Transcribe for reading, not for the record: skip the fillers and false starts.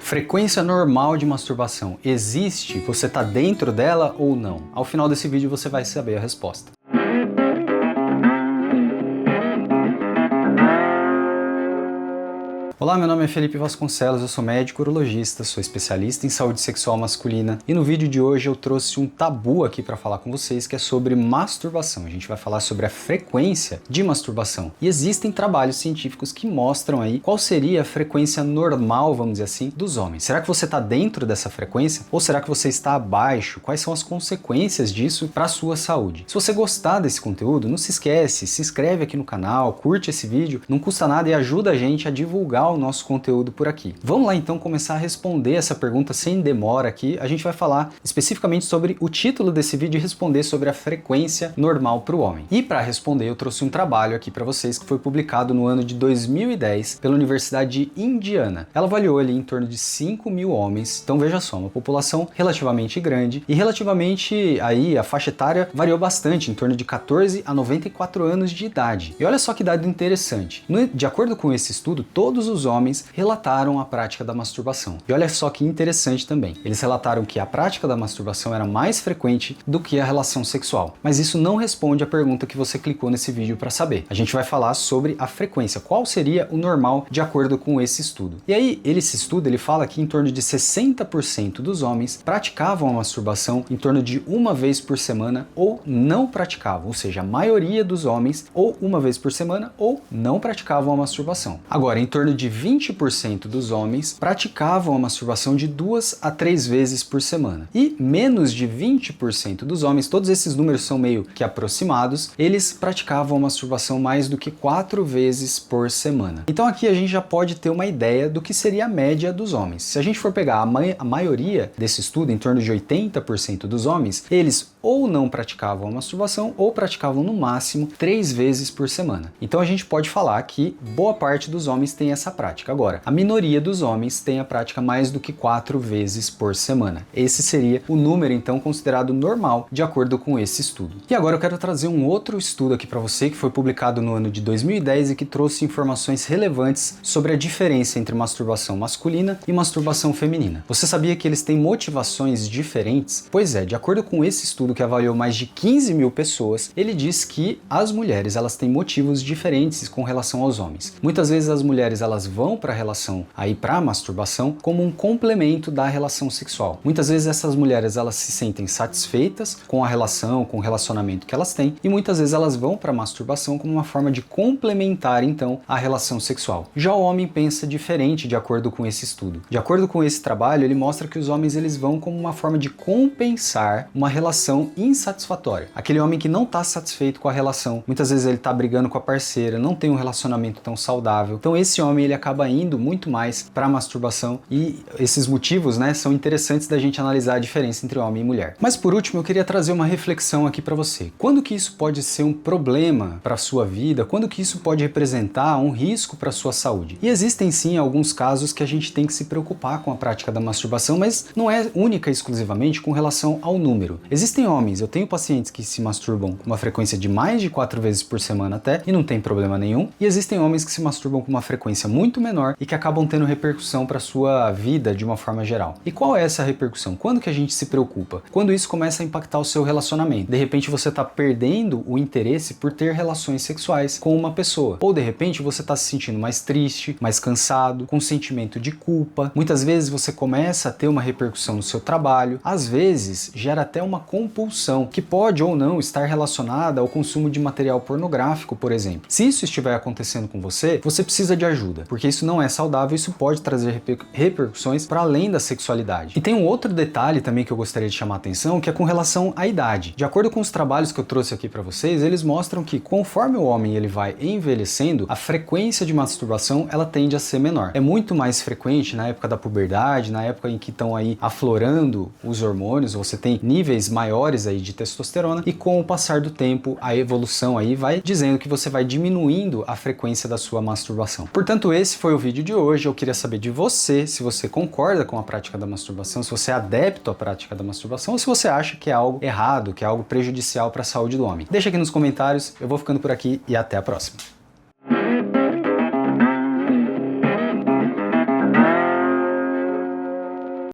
Frequência normal de masturbação existe? Você está dentro dela ou não? Ao final desse vídeo você vai saber a resposta. Olá, meu nome é Felipe Vasconcelos, eu sou médico urologista, sou especialista em saúde sexual masculina e no vídeo de hoje eu trouxe um tabu aqui para falar com vocês que é sobre masturbação. A gente vai falar sobre a frequência de masturbação e existem trabalhos científicos que mostram aí qual seria a frequência normal, vamos dizer assim, dos homens. Será que você está dentro dessa frequência ou será que você está abaixo? Quais são as consequências disso para a sua saúde? Se você gostar desse conteúdo, não se esquece, se inscreve aqui no canal, curte esse vídeo, não custa nada e ajuda a gente a divulgar o nosso conteúdo por aqui. Vamos lá então começar a responder essa pergunta sem demora aqui. A gente vai falar especificamente sobre o título desse vídeo e responder sobre a frequência normal para o homem. E para responder eu trouxe um trabalho aqui para vocês que foi publicado no ano de 2010 pela Universidade de Indiana. Ela avaliou ali em torno de 5.000 homens, então veja só, uma população relativamente grande e relativamente aí a faixa etária variou bastante, em torno de 14 a 94 anos de idade. E olha só que dado interessante. De acordo com esse estudo, todos os homens relataram a prática da masturbação. E olha só que interessante também. Eles relataram que a prática da masturbação era mais frequente do que a relação sexual. Mas isso não responde à pergunta que você clicou nesse vídeo para saber. A gente vai falar sobre a frequência. Qual seria o normal de acordo com esse estudo? E aí, esse estudo ele fala que em torno de 60% dos homens praticavam a masturbação em torno de uma vez por semana ou não praticavam. Ou seja, a maioria dos homens ou uma vez por semana ou não praticavam a masturbação. Agora, em torno de 20% dos homens praticavam a masturbação de 2 a 3 vezes por semana. E menos de 20% dos homens, todos esses números são meio que aproximados, eles praticavam a masturbação mais do que 4 vezes por semana. Então aqui a gente já pode ter uma ideia do que seria a média dos homens. Se a gente for pegar a maioria desse estudo, em torno de 80% dos homens, eles ou não praticavam a masturbação ou praticavam no máximo 3 vezes por semana. Então a gente pode falar que boa parte dos homens tem essa prática. Agora, a minoria dos homens tem a prática mais do que 4 vezes por semana. Esse seria o número, então, considerado normal, de acordo com esse estudo. E agora eu quero trazer um outro estudo aqui para você, que foi publicado no ano de 2010 e que trouxe informações relevantes sobre a diferença entre masturbação masculina e masturbação feminina. Você sabia que eles têm motivações diferentes? Pois é, de acordo com esse estudo que avaliou mais de 15.000 pessoas, ele diz que as mulheres elas têm motivos diferentes com relação aos homens. Muitas vezes as mulheres elas vão para a relação, aí para a masturbação, como um complemento da relação sexual. Muitas vezes essas mulheres elas se sentem satisfeitas com a relação, com o relacionamento que elas têm, e muitas vezes elas vão para a masturbação como uma forma de complementar então a relação sexual. Já o homem pensa diferente de acordo com esse estudo. De acordo com esse trabalho, ele mostra que os homens eles vão como uma forma de compensar uma relação insatisfatória. Aquele homem que não está satisfeito com a relação, muitas vezes ele está brigando com a parceira, não tem um relacionamento tão saudável. Então esse homem ele acaba indo muito mais para a masturbação e esses motivos, né, são interessantes da gente analisar a diferença entre homem e mulher. Mas por último, eu queria trazer uma reflexão aqui para você. Quando que isso pode ser um problema para a sua vida? Quando que isso pode representar um risco para a sua saúde? E existem sim alguns casos que a gente tem que se preocupar com a prática da masturbação, mas não é única e exclusivamente com relação ao número. Existem homens, eu tenho pacientes que se masturbam com uma frequência de mais de 4 vezes por semana até, e não tem problema nenhum, e existem homens que se masturbam com uma frequência muito menor e que acabam tendo repercussão para sua vida de uma forma geral. E qual é essa repercussão? Quando que a gente se preocupa? Quando isso começa a impactar o seu relacionamento. De repente você está perdendo o interesse por ter relações sexuais com uma pessoa. Ou de repente você está se sentindo mais triste, mais cansado, com sentimento de culpa. Muitas vezes você começa a ter uma repercussão no seu trabalho. Às vezes gera até uma compulsão que pode ou não estar relacionada ao consumo de material pornográfico, por exemplo. Se isso estiver acontecendo com você, você precisa de ajuda, porque isso não é saudável, isso pode trazer repercussões para além da sexualidade. E tem um outro detalhe também que eu gostaria de chamar a atenção, que é com relação à idade. De acordo com os trabalhos que eu trouxe aqui para vocês, eles mostram que conforme o homem ele vai envelhecendo, a frequência de masturbação ela tende a ser menor. É muito mais frequente na época da puberdade, na época em que estão aí aflorando os hormônios, você tem níveis maiores aí de testosterona e com o passar do tempo, a evolução aí vai dizendo que você vai diminuindo a frequência da sua masturbação. Portanto, esse foi o vídeo de hoje. Eu queria saber de você se você concorda com a prática da masturbação, se você é adepto à prática da masturbação ou se você acha que é algo errado, que é algo prejudicial para a saúde do homem. Deixa aqui nos comentários, eu vou ficando por aqui e até a próxima.